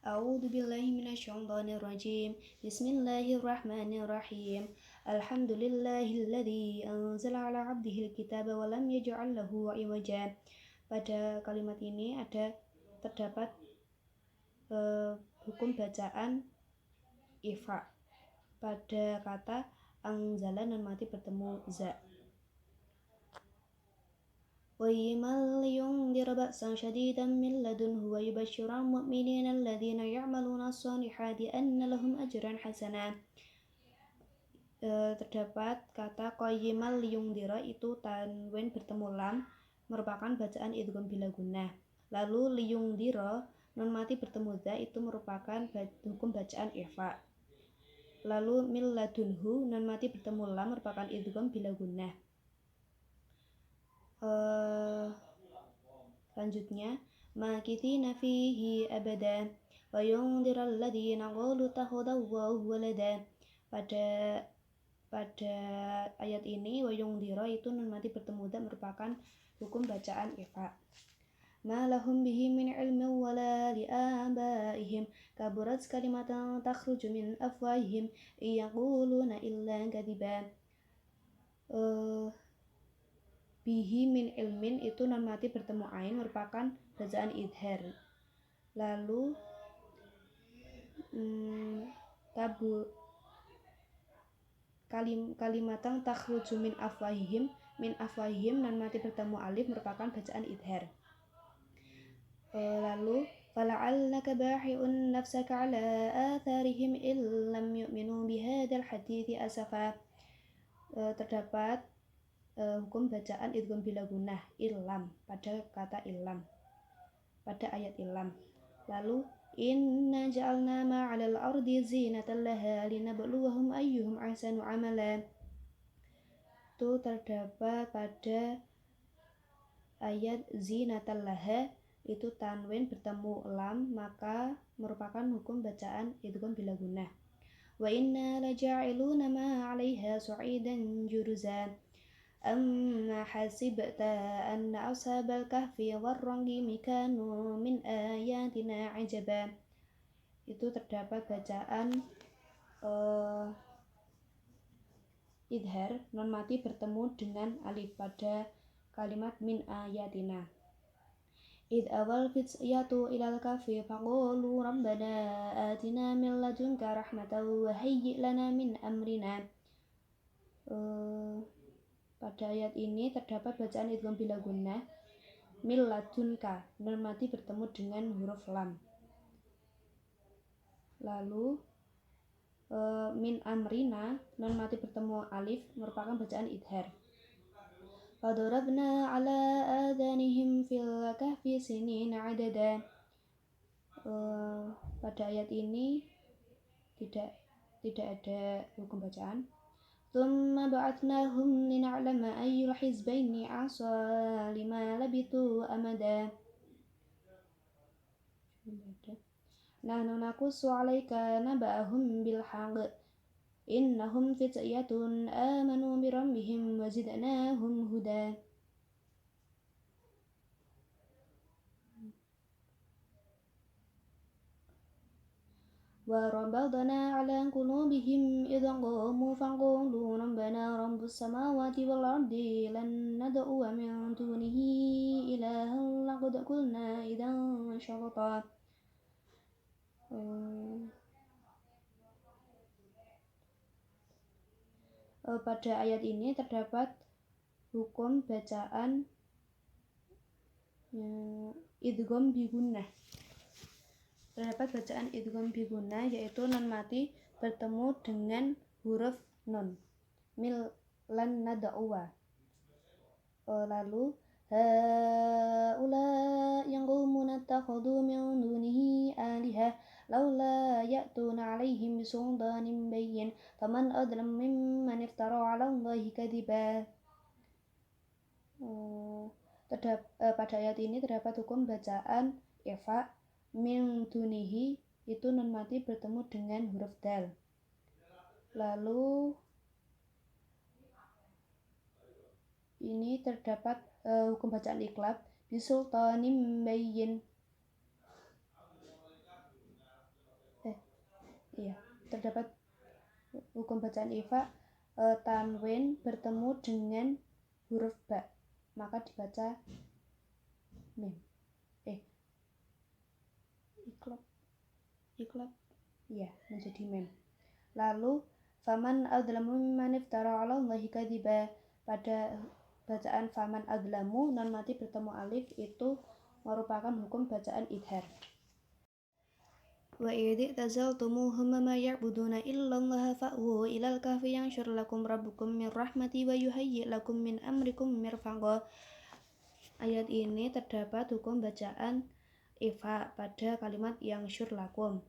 أعوذ بالله من الشيطان الرجيم. بسم الله الرحمن الرحيم. الحمد لله الذي أنزل على عبده الكتاب ولم يجعل له عوجا. Pada kalimat ini terdapat hukum bacaan ifa. Pada kata anzala nun mati bertemu za. وَيَوْمَ لِيُنذِرَ بَأْسًا شَدِيدًا مِنْ لَدُنْهُ وَيُبَشِّرَ الْمُؤْمِنِينَ الَّذِينَ يَعْمَلُونَ الصَّالِحَاتِ أَنَّ لَهُمْ أَجْرًا حَسَنًا. Terdapat kata qayyimal liyungdira itu tanwin bertemu lam merupakan bacaan idgham bila gunnah. Lalu liyungdira nun mati bertemu za itu merupakan hukum bacaan ifa. Lalu mil ladunhu nun mati bertemu lam merupakan idgham bila gunnah. Selanjutnya makithina fihi abada wa yundiral ladzina qalu takhadallahu walada. Pada ayat ini wa yundira itu nun mati bertemu dan merupakan hukum bacaan ifa. Ma lahum bihi min ilmin wala li'abaihim kaburat kalimatan takhruju min afwahihim yaquluna illa kadziba. Bihi min ilmin itu nun mati bertemu ain merupakan bacaan idhar. Lalu kalimatan takhruju min afwahihim nun mati bertemu alif merupakan bacaan idhar. Lalu fala'allaka bahi'un nafsaka ala atharihim illam yu'minu bihadzal hadithi asafa. Terdapat hukum bacaan idgham bila gunnah illam pada kata illam pada ayat illam. Lalu inna ja'alna ma'alal ardi zinatan laha linabluwahum ayyuhum ahsanu amala. Itu terdapat pada ayat zinatan laha itu tanwin bertemu lam maka merupakan hukum bacaan idgham bila gunnah. Wa inna laja'iluna ma 'alaiha su'idan juruza. Amma hasibta anna ashabal kahfi warraqimi kanu min ayatina ajaba. Itu terdapat bacaan idhar non mati bertemu dengan alif pada kalimat min ayatina. Id awal fityatu ilal kahfi faqulu rabbana atina min ladunka rahmatan wa hayyi' lana min amrina. Pada ayat ini terdapat bacaan idgham bila gunnah mil ladunka nun mati bertemu dengan huruf lam. Lalu min amrina nun mati bertemu alif merupakan bacaan idhar. Fadarabna ala adhanihim fil kahfi sinina adada. Pada ayat ini tidak ada hukum bacaan. Thumma ba'atnahum lina'lama ayyul hizbaini ahsa lima labitu amada. Nahnu naqussu 'alaika naba'ahum bil haqq innahum fityatun amanu bi rabbihim wa zidnahum huda. Wa rabbana 'ala qulubihim idh qamu faqulu rabbana rabbus samawati wal ardi lan nad'u min dunihi ilahan laqad qulna idzan syatata. Pada ayat ini terdapat hukum bacaan idgham bi gunnah. Terdapat bacaan idgham bi gunnah yaitu nun mati bertemu dengan huruf nun mil lan nad'uwa. Lalu haula yang qaumuna takhadhu min dunihi aliha laula ya'tuna 'alaihim bisultanin bayyin faman adlam mimman iftara 'ala Allahi kadziba. Pada ayat ini terdapat hukum bacaan ifa min dunihi itu nun mati bertemu dengan huruf dal. Lalu ini terdapat hukum bacaan iqlab bisultanim bayyin. terdapat hukum bacaan ifa tanwin bertemu dengan huruf ba, maka dibaca mim. Iklab menjadi mim. Lalu faman adzlamu mimman iftara 'ala Allahi kadziba, pada bacaan faman adzlamu non mati bertemu alif itu merupakan hukum bacaan idhar. Wa idh tazaltumuhum ma ya'buduna illallaha fa'wu ilal kahfi yanshur lakum rabbukum min rahmati wa yuhayyi lakum min amrikum mirfaqa. Ayat ini terdapat hukum bacaan ifa pada kalimat yanshur lakum.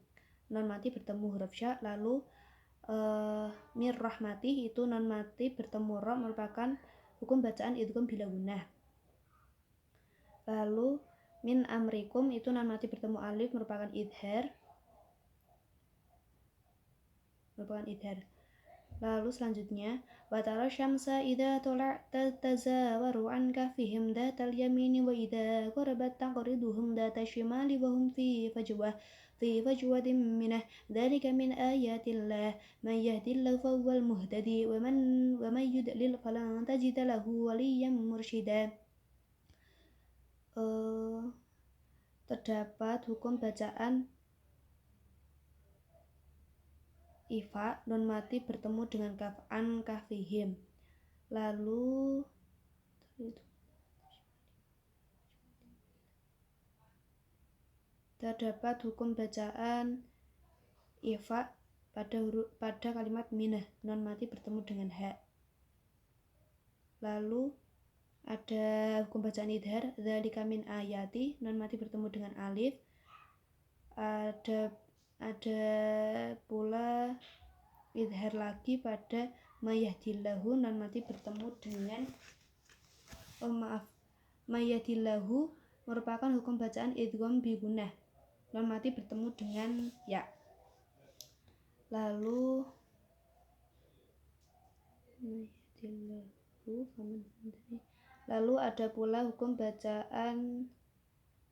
Non mati bertemu huruf sya, lalu mir rahmati itu non mati bertemu ro merupakan hukum bacaan idgham bila gunnah. Lalu min amrikum itu non mati bertemu alif merupakan idhar. Lalu selanjutnya watara syamsa idza tala'ta tazawaru an kahfihim datal yamini wa idza qarabat taqriduhum data shimali wa hum fi fajwatin minah dzalika min ayatillah man yahdillahu fawwal muhtadi wa man yudlil falan tajida lahu waliyyan mursyida. Terdapat hukum bacaan ifa non mati bertemu dengan kaf an kahfihim. Lalu terdapat hukum bacaan ifa pada kalimat minah non mati bertemu dengan ha. Lalu ada hukum bacaan idhar dzalika min ayati non mati bertemu dengan alif. Ada pula idhar lagi pada mayahdillahu non mati bertemu dengan mayahdillahu merupakan hukum bacaan idgham bi gunnah non mati bertemu dengan ya. Lalu ada pula hukum bacaan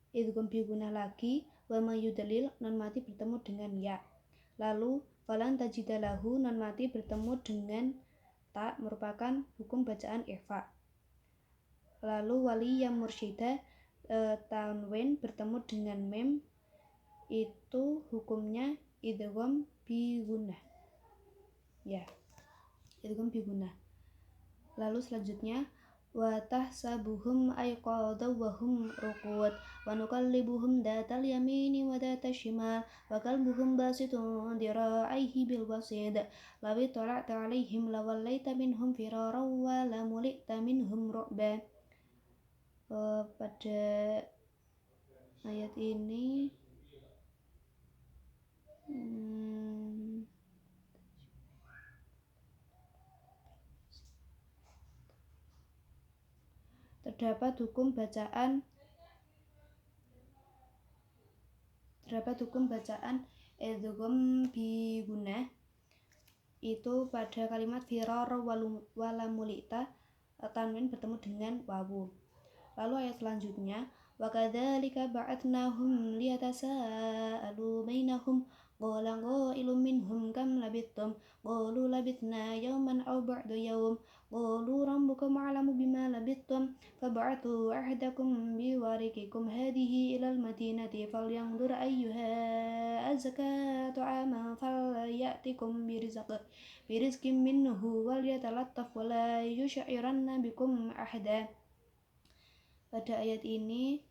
idgham bi gunnah lagi wa mayudlil non mati bertemu dengan ya. Lalu falan tajidalahu non mati bertemu dengan ta merupakan hukum bacaan ifa. Lalu wali yang mursyida tanwin bertemu dengan mim itu hukumnya idgham bi gunnah. Idgham bi gunnah. Lalu selanjutnya wa tahsabuhum ayqadha wa hum ruqud wa nuqallibuhum datal yamini wa datal shimal wa qalbuhum basitun dira'aihi bil wasid law tala'ta 'alaihim lawallaita minhum firaran wa lamulita minhum ru'ba. Pada ayat ini terdapat hukum bacaan idgham bi gunnah itu pada kalimat firar wala mulita tanwin bertemu dengan wawu. Lalu ayat selanjutnya wa kadzalika ba'atnahum liyatasaalu bainahum qala qailun minhum kam labithtum qalu labithna yawman aw ba'da yawm qalu rabbukum a'lamu bima labithtum fab'athu ahdakum biwariqikum hadhihi ilal madinati falyanzur ayyuha azka ta'aman falyatikum birizqin minhu walyatalattaf wala yush'iranna bikum ahada. Pada ayat ini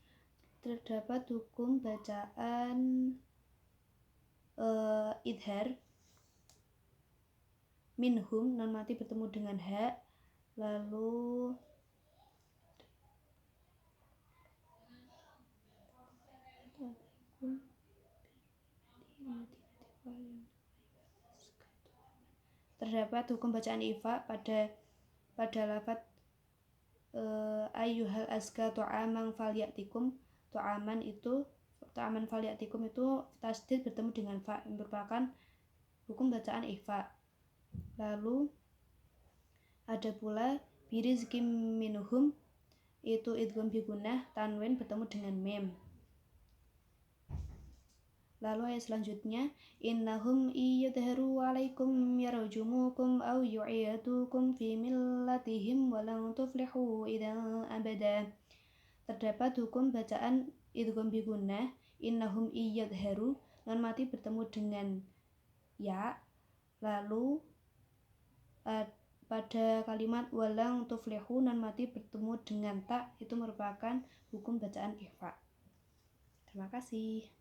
terdapat hukum bacaan idhar minhum non mati bertemu dengan ha. Lalu terdapat hukum bacaan ifa pada lafaz ayyuhal azka tu'aman falyatikum. Tu'aman falyatikum itu tasdid bertemu dengan fa, merupakan hukum bacaan ifa. Lalu ada pula birizqim minhum itu idgham bi gunnah tanwin bertemu dengan mim. Lalu ayat selanjutnya, innahum iyadharu alaikum yarjumukum aw yu'idukum fi millatihim walang tuflihu idan abada. Terdapat hukum bacaan idgham bi gunnah, innahum iyadharu, nun mati bertemu dengan ya. Lalu pada kalimat walang tuflihu nun mati bertemu dengan ta, itu merupakan hukum bacaan ikhfa. Terima kasih.